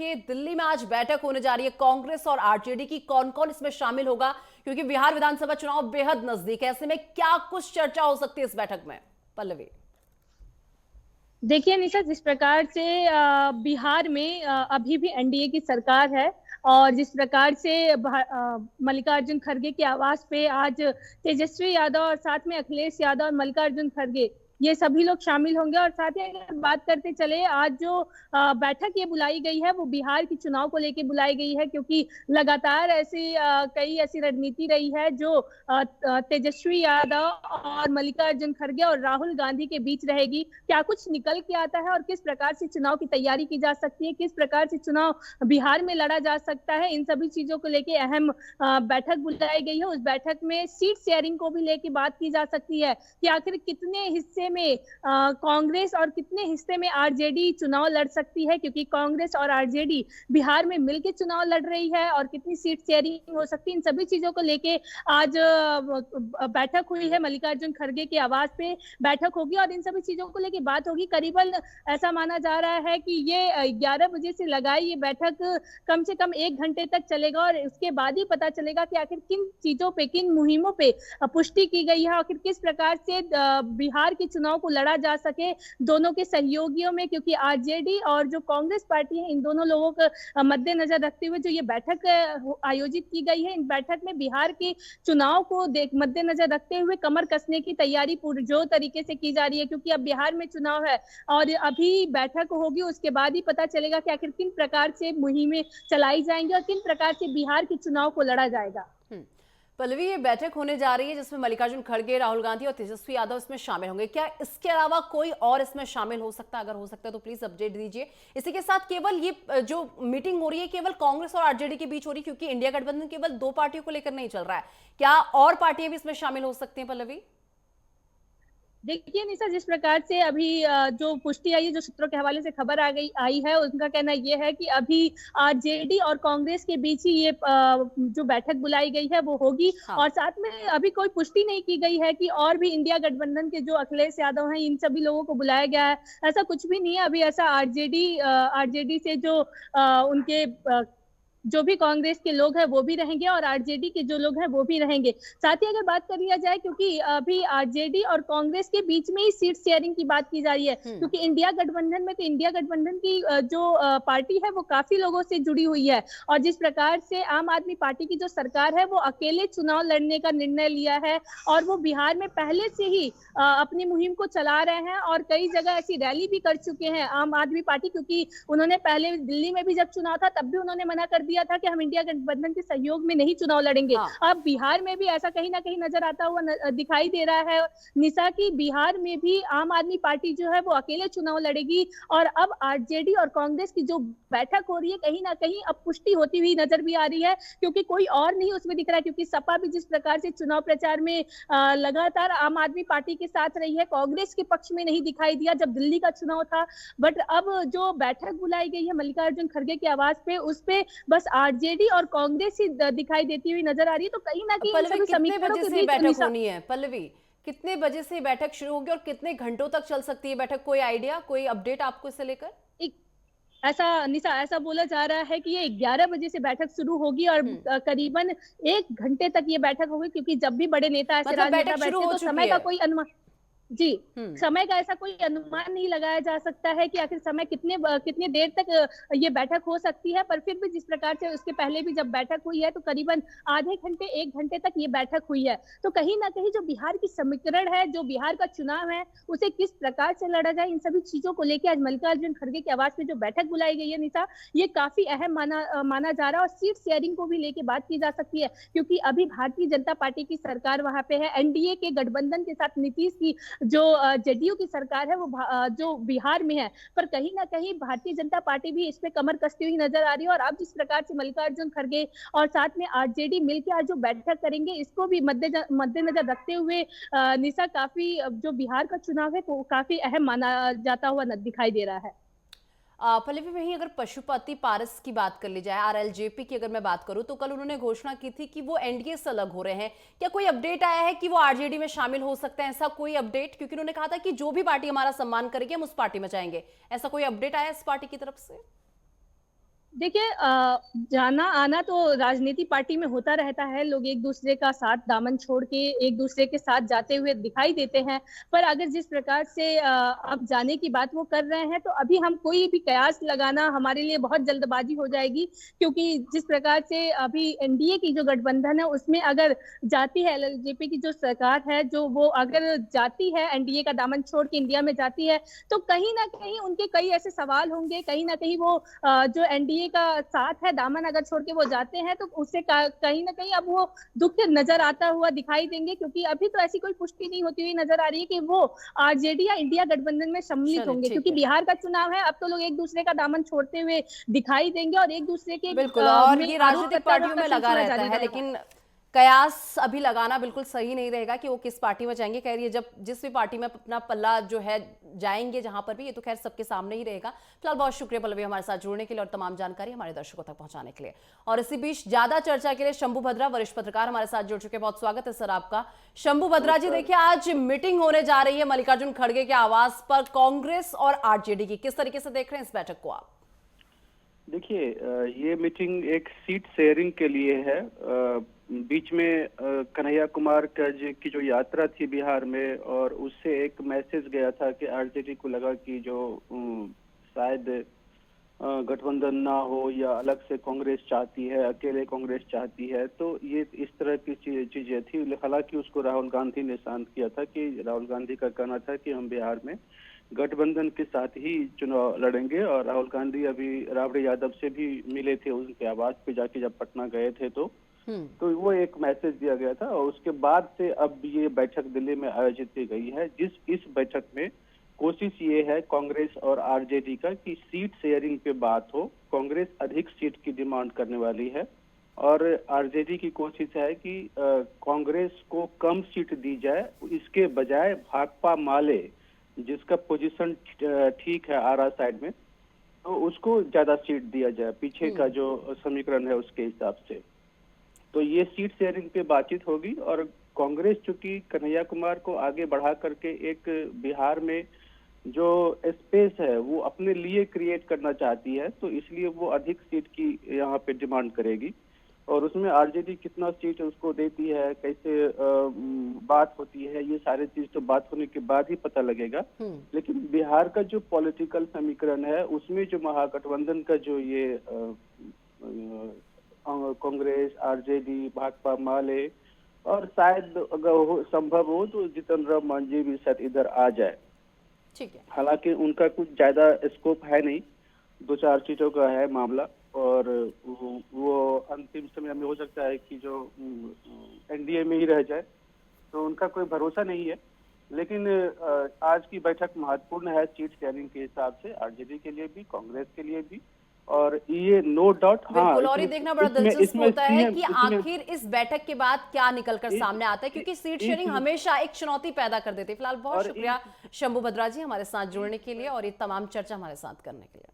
देखिए, दिल्ली में आज बैठक होने जा रही है कांग्रेस और आरजेडी की। कौन कौन इसमें शामिल होगा, क्योंकि बिहार विधानसभा चुनाव बेहद नजदीक है। ऐसे में क्या कुछ चर्चा हो सकती है इस बैठक में, पल्लवी? देखिए निशा, जिस प्रकार से बिहार में अभी भी एनडीए की सरकार है और जिस प्रकार से मल्लिकार्जुन खड़गे के आवास पे आज तेजस्वी यादव और साथ में अखिलेश यादव और मल्लिकार्जुन खड़गे ये सभी लोग शामिल होंगे। और साथ ही अगर बात करते चले, आज जो बैठक ये बुलाई गई है वो बिहार के चुनाव को लेकर बुलाई गई है, क्योंकि लगातार ऐसी कई ऐसी रणनीति रही है जो तेजस्वी यादव और मल्लिकार्जुन खड़गे और राहुल गांधी के बीच रहेगी। क्या कुछ निकल के आता है और किस प्रकार से चुनाव की तैयारी की जा सकती है, किस प्रकार से चुनाव बिहार में लड़ा जा सकता है, इन सभी चीजों को लेके अहम बैठक बुलाई गई है। उस बैठक में सीट शेयरिंग को भी लेके बात की जा सकती है कि आखिर कितने हिस्से में कांग्रेस और कितने हिस्से में आरजेडी चुनाव लड़ सकती है, क्योंकि कांग्रेस और आरजेडी बिहार में मिलकर चुनाव लड़ रही है। और कितनी सीट शेयरिंग हो सकती है, इन सभी चीजों को लेके आज बैठक हुई है। मल्लिकार्जुन खड़गे के आवास पे बैठक होगी और इन सभी चीजों को लेके बात होगी। करीबन ऐसा माना जा रहा है कि ये 11 बजे से लगाई ये बैठक कम से कम 1 घंटे तक चलेगा और उसके बाद ही पता चलेगा कि आखिर किन चीजों पे, किन मुहिमों पे पुष्टि की गई है, आखिर किस प्रकार से बिहार के चुनाव को लड़ा जा सके दोनों के सहयोगियों में। क्योंकि आरजेडी और जो कांग्रेस पार्टी है, इन दोनों लोगों को मद्देनजर रखते हुए जो ये बैठक आयोजित की गई है, इन बैठक में बिहार के चुनाव को मद्देनजर रखते हुए कमर कसने की तैयारी पूरी जो तरीके से की जा रही है। क्योंकि अब बिहार में चुनाव है और अभी बैठक होगी, उसके बाद ही पता चलेगा कि आखिर किन प्रकार से मुहिमें चलाई जाएंगी और किन प्रकार से बिहार के चुनाव को लड़ा जाएगा। पल्लवी, ये बैठक होने जा रही है जिसमें मल्लिकार्जुन खड़गे, राहुल गांधी और तेजस्वी यादव इसमें शामिल होंगे। क्या इसके अलावा कोई और इसमें शामिल हो सकता है? अगर हो सकता है तो प्लीज अपडेट दीजिए। इसी के साथ केवल ये जो मीटिंग हो रही है केवल कांग्रेस और आरजेडी के बीच हो रही है, क्योंकि इंडिया गठबंधन केवल 2 पार्टियों को लेकर नहीं चल रहा है। क्या और पार्टियां भी इसमें शामिल हो सकती हैं, पल्लवी? देखिए निशा, जिस प्रकार से अभी जो पुष्टि आई है, जो सूत्रों के हवाले से खबर आई है, उनका कहना यह है कि अभी आरजेडी और कांग्रेस के बीच ही ये जो बैठक बुलाई गई है वो होगी। हाँ। और साथ में अभी कोई पुष्टि नहीं की गई है कि और भी इंडिया गठबंधन के जो अखिलेश यादव हैं, इन सभी लोगों को बुलाया गया है, ऐसा कुछ भी नहीं है अभी। ऐसा आरजेडी से जो उनके जो भी कांग्रेस के लोग हैं वो भी रहेंगे और आरजेडी के जो लोग हैं वो भी रहेंगे। साथ ही अगर बात कर लिया जाए, क्योंकि अभी आरजेडी और कांग्रेस के बीच में ही सीट शेयरिंग की बात की जा रही है, क्योंकि इंडिया गठबंधन में तो इंडिया गठबंधन की जो पार्टी है वो काफी लोगों से जुड़ी हुई है। और जिस प्रकार से आम आदमी पार्टी की जो सरकार है वो अकेले चुनाव लड़ने का निर्णय लिया है और वो बिहार में पहले से ही अपनी मुहिम को चला रहे हैं और कई जगह ऐसी रैली भी कर चुके हैं आम आदमी पार्टी। क्योंकि उन्होंने पहले दिल्ली में भी जब चुनाव था तब भी उन्होंने मना कर दिया था कि हम इंडिया गठबंधन के सहयोग में नहीं चुनाव लड़ेंगे। हाँ। अब बिहार में भी ऐसा कहीं ना कहीं नजर आता हुआ दिखाई दे रहा है निशा, की बिहार में भी आम आदमी पार्टी जो है वो अकेले चुनाव लड़ेगी। और अब आरजेडी और कांग्रेस की जो बैठक हो रही है, कहीं ना कहीं अब पुष्टि होती हुई नजर भी आ रही है, क्योंकि कोई और नहीं उसमें दिख रहा है। क्योंकि सपा भी जिस प्रकार से चुनाव प्रचार में लगातार आम आदमी पार्टी के साथ रही है, कांग्रेस के पक्ष में नहीं दिखाई दिया जब दिल्ली का चुनाव था। बट अब जो बैठक बुलाई गई है मल्लिकार्जुन खड़गे के आवास पे, उस पे बस आरजेडी और कांग्रेस ही दिखाई देती हुई नजर आ रही है। तो कहीं ना कहीं पल्लवी, सभी कितने समीकरणों बजे के से बीच बैठक होनी है? पल्लवी, कितने बजे से बैठक शुरू होगी और कितने घंटों तक चल सकती है बैठक? कोई आइडिया, कोई अपडेट आपको इससे लेकर? एक ऐसा निशा, ऐसा बोला जा रहा है कि ये 11 बजे से बैठक शुरू होगी और करीबन 1 घंटे तक ये बैठक होगी। क्योंकि जब भी बड़े नेता, ऐसे मतलब राजनेता बैठक शुरू बैठते हो हैं तो चुकी समय का है? कोई अनुमान, जी, समय का ऐसा कोई अनुमान नहीं लगाया जा सकता है कि आखिर समय कितने देर तक ये बैठक हो सकती है। पर फिर भी जिस प्रकार से उसके पहले भी जब बैठक हुई है तो करीबन आधे घंटे 1 घंटे तक ये बैठक हुई है। तो कहीं ना कहीं जो बिहार की समीकरण है, जो बिहार का चुनाव है, उसे किस प्रकार से लड़ा जाए, इन सभी चीजों को लेकर आज मल्लिकार्जुन खड़गे के आवास में जो बैठक बुलाई गई है निशा, ये काफी अहम माना जा रहा है। और सीट शेयरिंग को भी लेके बात की जा सकती है, क्योंकि अभी भारतीय जनता पार्टी की सरकार वहां पे है, एनडीए के गठबंधन के साथ नीतीश की जो जेडीयू की सरकार है वो जो बिहार में है। पर कहीं ना कहीं भारतीय जनता पार्टी भी इस पे कमर कसती हुई नजर आ रही है। और अब जिस प्रकार से मल्लिकार्जुन खड़गे और साथ में आरजेडी मिलकर आज जो बैठक करेंगे, इसको भी मद्देनजर रखते हुए निशा, काफी जो बिहार का चुनाव है वो काफी अहम माना जाता हुआ दिखाई दे रहा है। पल्लवी, वहीं अगर पशुपति पारस की बात कर ली जाए, आरएलजेपी की अगर मैं बात करूं, तो कल उन्होंने घोषणा की थी कि वो एनडीए से अलग हो रहे हैं। क्या कोई अपडेट आया है कि वो आरजेडी में शामिल हो सकते हैं? ऐसा कोई अपडेट? क्योंकि उन्होंने कहा था कि जो भी पार्टी हमारा सम्मान करेगी हम उस पार्टी में जाएंगे। ऐसा कोई अपडेट आया इस पार्टी की तरफ से? देखिए जाना आना तो राजनीति पार्टी में होता रहता है। लोग एक दूसरे का साथ दामन छोड़ के एक दूसरे के साथ जाते हुए दिखाई देते हैं। पर अगर जिस प्रकार से अब जाने की बात वो कर रहे हैं, तो अभी हम कोई भी कयास लगाना हमारे लिए बहुत जल्दबाजी हो जाएगी। क्योंकि जिस प्रकार से अभी एनडीए की जो गठबंधन है, उसमें अगर जाती है एलएलजेपी की जो सरकार है, जो वो अगर जाती है एनडीए का दामन छोड़ के इंडिया में जाती है, तो कहीं ना कहीं उनके कई ऐसे सवाल होंगे। कहीं ना कहीं वो जो एनडीए का साथ है, दामन अगर छोड़ के वो जाते हैं, तो उससे कहीं ना कहीं अब वो दुख नजर आता हुआ दिखाई देंगे। क्योंकि अभी तो ऐसी कोई पुष्टि नहीं होती हुई नजर आ रही है कि वो आरजेडी या इंडिया गठबंधन में सम्मिलित चलिए होंगे। ठीक क्योंकि है। बिहार का चुनाव है, अब तो लोग एक दूसरे का दामन छोड़ते हुए दिखाई देंगे और एक दूसरे के बिल्कुल, और में ये आरोप राजनीतिक पार्टियों में प्रत्यारोप का लगा सिलसिला रहता जारी है, रहेगा। लेकिन कयास अभी लगाना बिल्कुल सही नहीं रहेगा कि वो किस पार्टी में जाएंगे। खैर, ये जब जिस भी पार्टी में अपना पल्ला जो है जाएंगे, जहां पर भी, ये तो खैर सबके सामने ही रहेगा। फिलहाल बहुत शुक्रिया पल्लवी हमारे साथ जुड़ने के लिए और तमाम जानकारी हमारे दर्शकों तक पहुंचाने के लिए। और इसी बीच ज्यादा चर्चा के लिए शंभू भद्रा, वरिष्ठ पत्रकार, हमारे साथ जुड़ चुके हैं। बहुत स्वागत है सर आपका। शंभू भद्रा जी, देखिए आज मीटिंग होने जा रही है मल्लिकार्जुन खड़गे के आवास पर कांग्रेस और आरजेडी की, किस तरीके से देख रहे हैं इस बैठक को आप? देखिए, ये मीटिंग एक सीट शेयरिंग के लिए है। बीच में कन्हैया कुमार की जो यात्रा थी बिहार में, और उससे एक मैसेज गया था कि आरजेडी को लगा कि जो शायद गठबंधन ना हो या अलग से कांग्रेस चाहती है, अकेले कांग्रेस चाहती है, तो ये इस तरह की चीजें थी। हालांकि उसको राहुल गांधी ने शांत किया था कि राहुल गांधी का कहना था कि हम बिहार में गठबंधन के साथ ही चुनाव लड़ेंगे। और राहुल गांधी अभी राबड़ी यादव से भी मिले थे, उनके आवास पे जाके जब पटना गए थे, तो वो एक मैसेज दिया गया था। और उसके बाद से अब ये बैठक दिल्ली में आयोजित की गई है। इस बैठक में कोशिश ये है कांग्रेस और आरजेडी का कि सीट शेयरिंग पे बात हो। कांग्रेस अधिक सीट की डिमांड करने वाली है और आरजेडी की कोशिश है कि कांग्रेस को कम सीट दी जाए, इसके बजाय भाकपा माले, जिसका पोजीशन ठीक है आरा साइड में, तो उसको ज्यादा सीट दिया जाए। पीछे का जो समीकरण है उसके हिसाब से तो ये सीट शेयरिंग पे बातचीत होगी। और कांग्रेस चूंकि कन्हैया कुमार को आगे बढ़ा करके एक बिहार में जो स्पेस है वो अपने लिए क्रिएट करना चाहती है, तो इसलिए वो अधिक सीट की यहाँ पे डिमांड करेगी। और उसमें आरजेडी कितना सीट उसको देती है, कैसे बात होती है, ये सारी चीज तो बात होने के बाद ही पता लगेगा। लेकिन बिहार का जो पॉलिटिकल समीकरण है उसमें जो महागठबंधन का जो ये कांग्रेस, आरजेडी, भाकपा माले और शायद अगर संभव हो तो जीतन राम मांझी भी शायद इधर आ जाए। ठीक है। हालांकि उनका कुछ ज्यादा स्कोप है नहीं, 2-4 सीटों का है मामला। और वो अंतिम समय में हो सकता है कि जो एनडीए में ही रह जाए, तो उनका कोई भरोसा नहीं है। लेकिन आज की बैठक महत्वपूर्ण है सीट शेयरिंग के हिसाब से, आरजेडी के लिए भी, कांग्रेस के लिए भी। और ये नो डाउट, हाँ, बिल्कुल, और ये देखना बड़ा दिलचस्प होता है कि आखिर इस बैठक के बाद क्या निकलकर सामने आता है, क्योंकि सीट शेयरिंग हमेशा एक चुनौती पैदा कर देती है। फिलहाल बहुत शुक्रिया शंभू भद्रा जी हमारे साथ जुड़ने के लिए और ये तमाम चर्चा हमारे साथ करने के लिए।